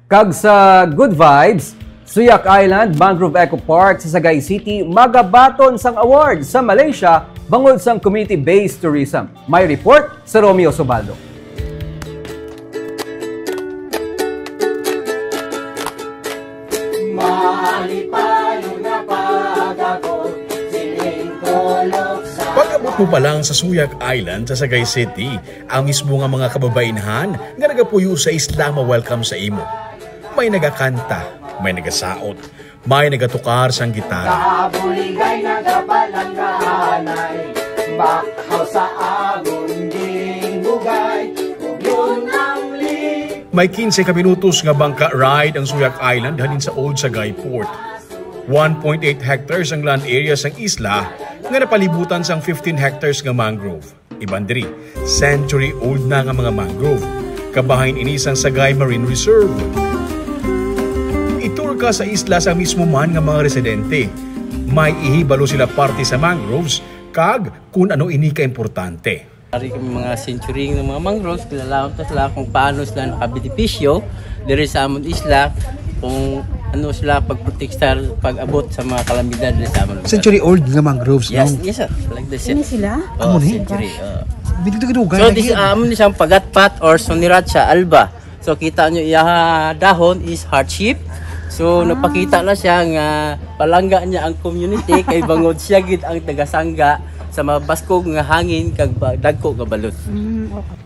Kag sa Good Vibes, Suyak Island Mangrove Eco Park sa Sagay City magabaton sang award sa Malaysia bangod sang community-based tourism. May report sa Romeo Subaldo. Pag-abot mo pa lang sa Suyak Island sa Sagay City, ang mismo nga mga kababainhan nga nagapuyo sa isla welcome sa imo. May nagakanta, may nagasaot, may nagatukar sang gitara. Kabuligay nagapalangganay, bakaw sa amon bugay, yun ang may 15 minutos nga bangka ride ang Suyak Island halin sa Old Sagay Port. 1.8 hectares ang land area sang isla nga napalibutan sang 15 hectares nga mangrove. Ibandri, century-old na nga mga mangrove. Kabahin ini sang Sagay Marine Reserve. Itur ka sa isla sa mismo man nga mga residente. May ihibalo sila parte sa mangroves kag kung ano ini ka-importante. Dari kami mga century ng mga mangroves, kilalaon ta sila kung paano sila nakabenepisyo diri sa amon isla, kung ano sila pagprotektar pag-abot sa mga kalamidad diri sa amon. Century-old nga mangroves, yes, no? Yes, sir. Like this. Ini sila? Oh, century. So, this amon ni siyang pagatpat or Soniracha alba. So, kita nyo iya dahon is hardship. So, napakita na siya nga palangga niya ang community kay bangod siya gid ang tagasangga sa mga baskog nga hangin kag dagko nga balot.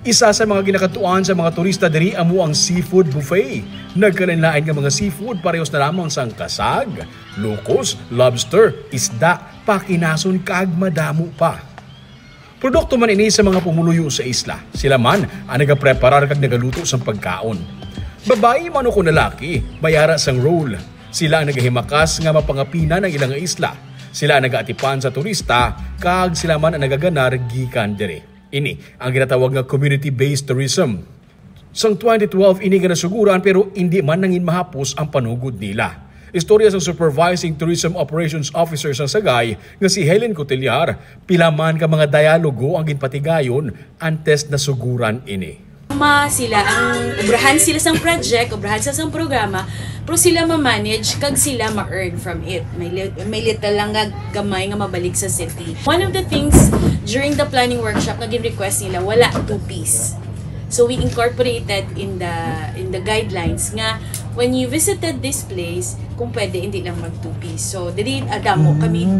Isa sa mga ginakatuan sa mga turista diri amo ang seafood buffet. Nagkalain-lain nga mga seafood parehos na lamang sang kasag, lukos, lobster, isda, pakinason kag madamo pa. Produkto man ini sa mga pumuluyo sa isla. Sila man ang nagapreparar kag nagaluto sang pagkaon. Babae man o kung lalaki, bayara sang role. Sila ang nagahimakas nga mapangapinan ng ilang isla. Sila ang nagaatipan sa turista, kag sila man ang nagaganar gikan diri. Ini ang ginatawag nga community-based tourism. Sang 2012 ini nga nasuguran pero hindi man nangin mahapos ang panugod nila. Istorya sa Supervising Tourism Operations Officer sa Sagay nga si Helen Cotillar, pila man ka mga dialogo ang ginpatigayon antes na suguran ini. Sila ang obrahan sila sang project, obrahan sila sang programa, pero sila ma-manage kag sila ma-earn from it. May little lang nga gamay nga mabalik sa city. One of the things during the planning workshop nga gin-request nila, wala two-piece. So we incorporated in the guidelines nga when you visited this place, kung pwede hindi lang mag two-piece. So dili adamo kami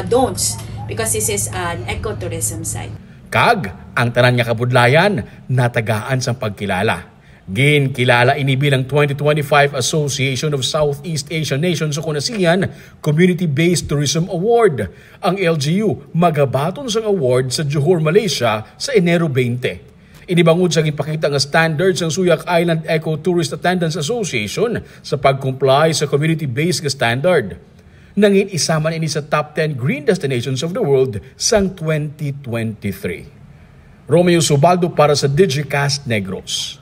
don'ts because this is an ecotourism site. Kag, ang tanan nga kabudlayan, natagaan sa pagkilala. Ginkilala ini bilang 2025 Association of Southeast Asian Nations o kunasiyan Community-Based Tourism Award. Ang LGU magabaton sang award sa Johor, Malaysia sa Enero 20. Inibangod sa ginpakita nga standards ng Suyak Island Eco Tourist Attendance Association sa pag-comply sa community-based nga standard. Nangin isaman ini sa top 10 green destinations of the world sang 2023. Romeo Subaldo para sa Digicast Negros.